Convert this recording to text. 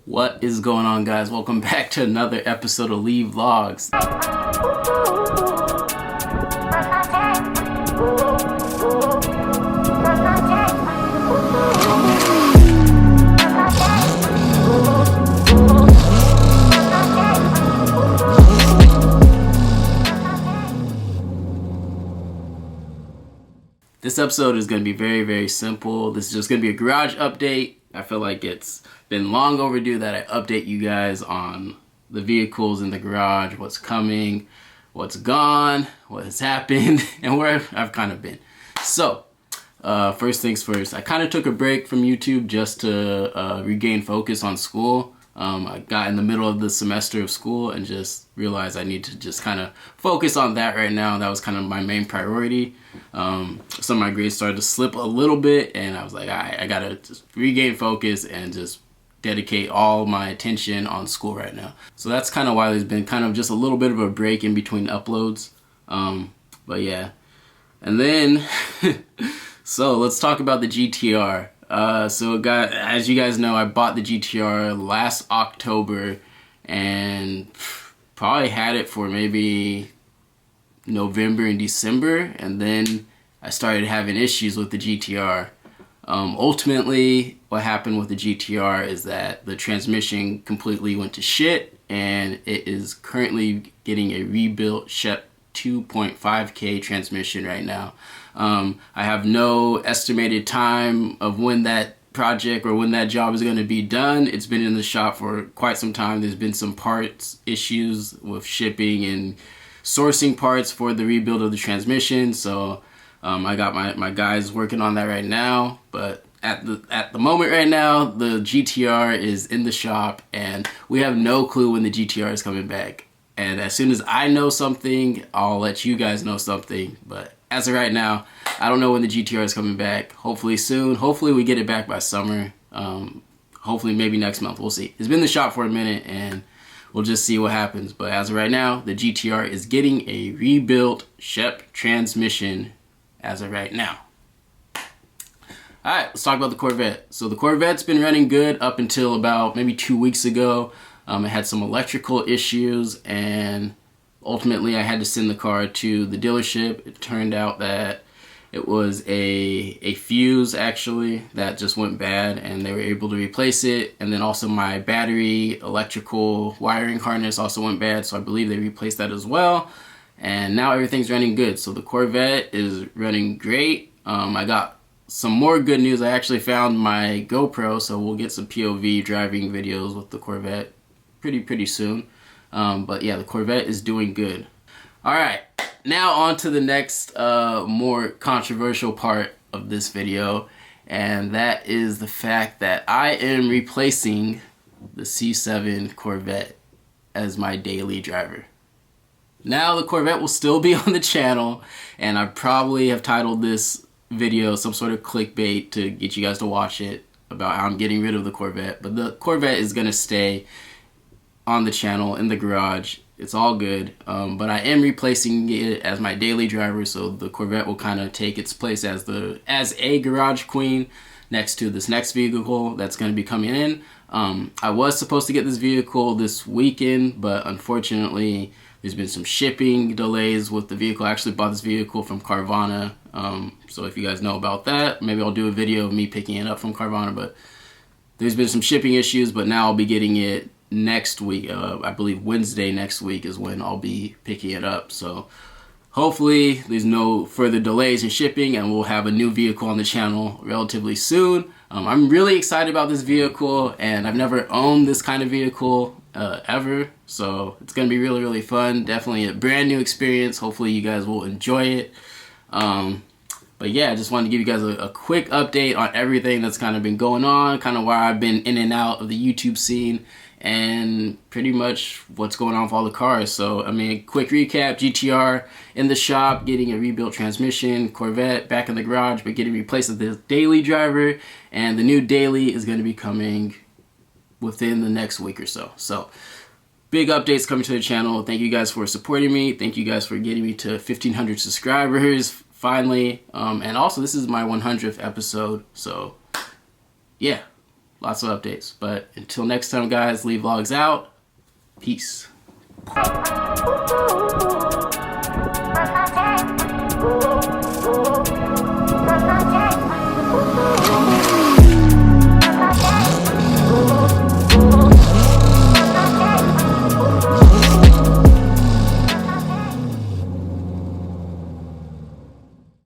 What is going on, guys? Welcome back to another episode of Lee Vlogs. This episode is going to be very simple. This is just going to be a garage update. I feel like it's been long overdue that I update you guys on the vehicles in the garage, what's coming, what's gone, what has happened, and where I've kind of been. So, first things first, I kind of took a break from YouTube just to regain focus on school. I got in the middle of the semester of school and just realized I need to just kind of focus on that right now. That was kind of my main priority. Some of my grades started to slip a little bit, and I was like, I gotta just regain focus and just dedicate all my attention on school right now. So that's kind of why there's been kind of just a little bit of a break in between uploads. But yeah, and then so let's talk about the GTR. As you guys know, I bought the GTR last October and probably had it for maybe November and December, and then I started having issues with the GTR. Ultimately, what happened with the GTR is that the transmission completely went to shit, and it is currently getting a rebuilt Shep 2.5K transmission right now. I have no estimated time of when that project or when that job is going to be done. It's been in the shop for quite some time. There's been some parts issues with shipping and sourcing parts for the rebuild of the transmission. So I got my guys working on that right now. But at the moment right now, the GTR is in the shop, and we have no clue when the GTR is coming back. And as soon as I know something, I'll let you guys know something. But as of right now, I don't know when the GTR is coming back. Hopefully soon. Hopefully we get it back by summer. Hopefully maybe next month. We'll see. It's been in the shop for a minute, and we'll just see what happens. But as of right now, the GTR is getting a rebuilt Shep transmission as of right now. Alright, let's talk about the Corvette. So the Corvette's been running good up until about maybe 2 weeks ago. It had some electrical issues, and ultimately I had to send the car to the dealership. It turned out that it was a fuse actually that just went bad, and they were able to replace it. And then also my battery electrical wiring harness also went bad, so I believe they replaced that as well. And now everything's running good. So the Corvette is running great. I got some more good news. I actually found my GoPro, so we'll get some POV driving videos with the Corvette pretty soon. But yeah, the Corvette is doing good. Alright, now on to the next more controversial part of this video, and that is the fact that I am replacing the C7 Corvette as my daily driver. Now the Corvette will still be on the channel, and I probably have titled this video some sort of clickbait to get you guys to watch it about how I'm getting rid of the Corvette, but the Corvette is going to stay on the channel in the garage. It's all good, but I am replacing it as my daily driver, so the Corvette will kind of take its place as a garage queen next to this next vehicle that's going to be coming in. I was supposed to get this vehicle this weekend, but unfortunately there's been some shipping delays with the vehicle. I actually bought this vehicle from Carvana, so if you guys know about that, maybe I'll do a video of me picking it up from Carvana. But there's been some shipping issues, but now I'll be getting it next week. I believe Wednesday next week is when I'll be picking it up. So hopefully there's no further delays in shipping, and we'll have a new vehicle on the channel relatively soon. I'm really excited about this vehicle, and I've never owned this kind of vehicle ever, so it's gonna be really fun. Definitely a brand new experience. Hopefully you guys will enjoy it. But yeah, I just wanted to give you guys a quick update on everything that's kind of been going on, kind of where I've been in and out of the YouTube scene, and pretty much what's going on with all the cars. So, I mean, quick recap: GTR in the shop, getting a rebuilt transmission. Corvette back in the garage, but getting replaced with this daily driver. And the new daily is going to be coming within the next week or so. So, big updates coming to the channel. Thank you guys for supporting me. Thank you guys for getting me to 1,500 subscribers finally. And also, this is my 100th episode. So, yeah. lots of updates. But until next time, guys, Lee Vlogs out. Peace.